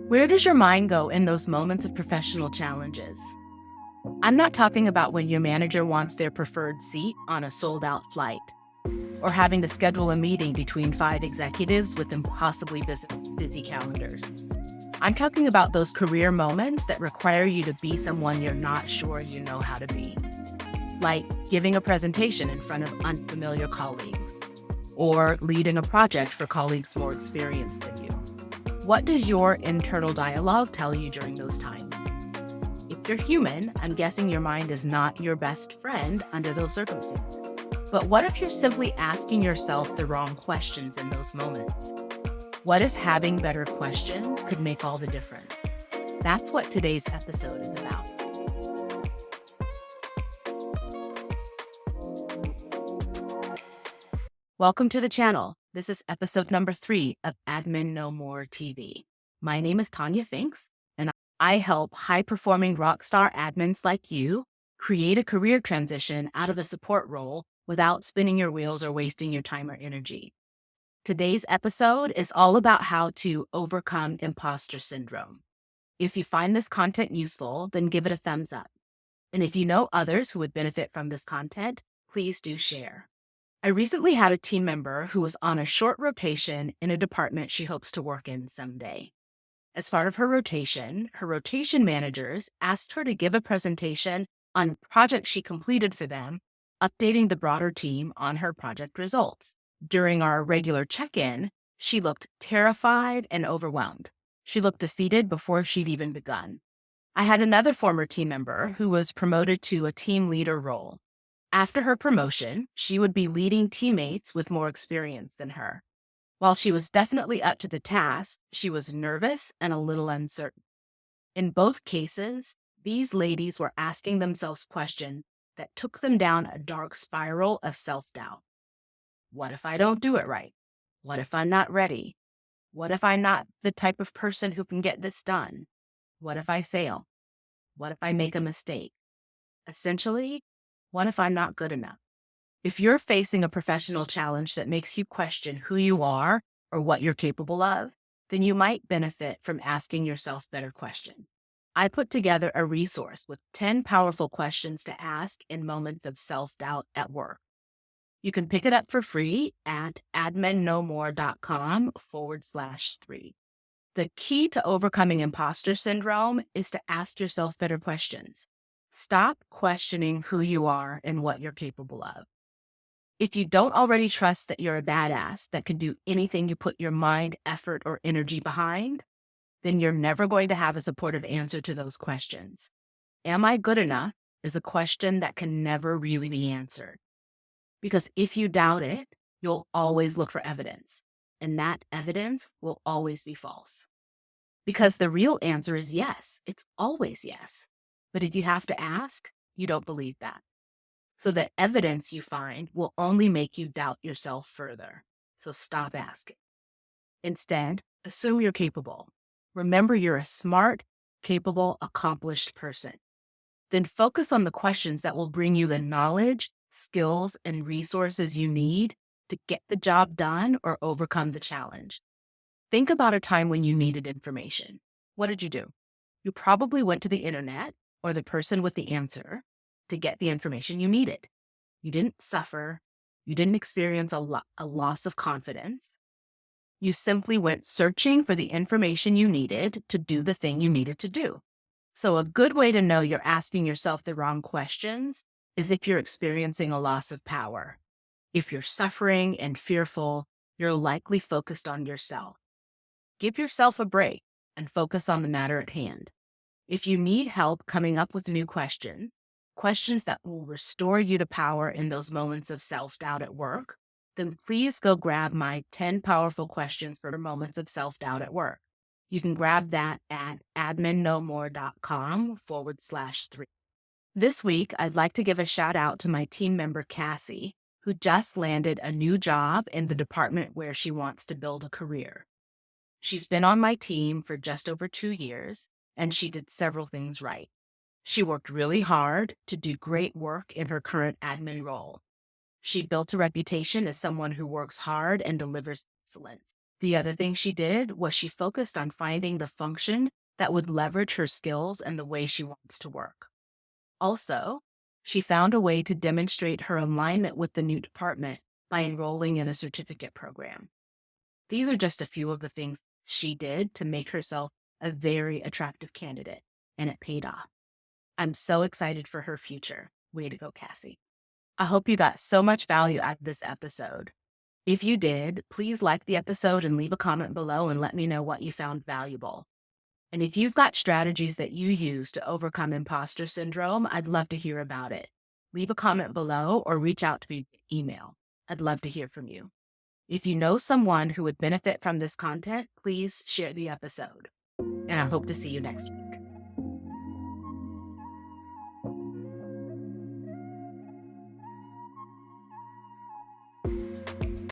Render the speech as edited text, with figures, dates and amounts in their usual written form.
Where does your mind go in those moments of professional challenges? I'm not talking about when your manager wants their preferred seat on a sold out flight, or having to schedule a meeting between five executives with impossibly busy calendars. I'm talking about those career moments that require you to be someone you're not sure you know how to be, like giving a presentation in front of unfamiliar colleagues, or leading a project for colleagues more experienced than you. What does your internal dialogue tell you during those times? If you're human, I'm guessing your mind is not your best friend under those circumstances. But what if you're simply asking yourself the wrong questions in those moments? What if having better questions could make all the difference? That's what today's episode is about. Welcome to the channel. This is episode number 3 of Admin No More TV. My name is Tanya Finks, and I help high-performing rockstar admins like you create a career transition out of a support role without spinning your wheels or wasting your time or energy. Today's episode is all about how to overcome imposter syndrome. If you find this content useful, then give it a thumbs up. And if you know others who would benefit from this content, please do share. I recently had a team member who was on a short rotation in a department she hopes to work in someday. As part of her rotation managers asked her to give a presentation on a project she completed for them, updating the broader team on her project results. During our regular check-in, she looked terrified and overwhelmed. She looked defeated before she'd even begun. I had another former team member who was promoted to a team leader role. After her promotion, she would be leading teammates with more experience than her. While she was definitely up to the task, she was nervous and a little uncertain. In both cases, these ladies were asking themselves questions that took them down a dark spiral of self-doubt. What if I don't do it right? What if I'm not ready? What if I'm not the type of person who can get this done? What if I fail? What if I make a mistake? Essentially, what if I'm not good enough? If you're facing a professional challenge that makes you question who you are or what you're capable of, then you might benefit from asking yourself better questions. I put together a resource with 10 powerful questions to ask in moments of self-doubt at work. You can pick it up for free at adminnomore.com/3. The key to overcoming imposter syndrome is to ask yourself better questions. Stop questioning who you are and what you're capable of. If you don't already trust that you're a badass that can do anything you put your mind, effort, or energy behind, then you're never going to have a supportive answer to those questions. Am I good enough is a question that can never really be answered. Because if you doubt it, you'll always look for evidence, and that evidence will always be false. Because the real answer is yes. It's always yes. But if you have to ask, you don't believe that. So the evidence you find will only make you doubt yourself further. So stop asking. Instead, assume you're capable. Remember you're a smart, capable, accomplished person. Then focus on the questions that will bring you the knowledge, skills, and resources you need to get the job done or overcome the challenge. Think about a time when you needed information. What did you do? You probably went to the internet or the person with the answer to get the information you needed. You didn't suffer. You didn't experience a loss of confidence. You simply went searching for the information you needed to do the thing you needed to do. So a good way to know you're asking yourself the wrong questions is if you're experiencing a loss of power. If you're suffering and fearful, you're likely focused on yourself. Give yourself a break and focus on the matter at hand. If you need help coming up with new questions that will restore you to power in those moments of self-doubt at work, then please go grab my 10 powerful questions for moments of self-doubt at work. You can grab that at adminnomore.com/3. This week, I'd like to give a shout out to my team member, Cassie, who just landed a new job in the department where she wants to build a career. She's been on my team for just over 2 years, and she did several things right. She worked really hard to do great work in her current admin role. She built a reputation as someone who works hard and delivers excellence. The other thing she did was she focused on finding the function that would leverage her skills and the way she wants to work. Also, she found a way to demonstrate her alignment with the new department by enrolling in a certificate program. These are just a few of the things she did to make herself a very attractive candidate, and it paid off. I'm so excited for her future. Way to go, Cassie. I hope you got so much value out of this episode. If you did, please like the episode and leave a comment below and let me know what you found valuable. And if you've got strategies that you use to overcome imposter syndrome, I'd love to hear about it. Leave a comment below or reach out to me via email. I'd love to hear from you. If you know someone who would benefit from this content, please share the episode. And I hope to see you next week.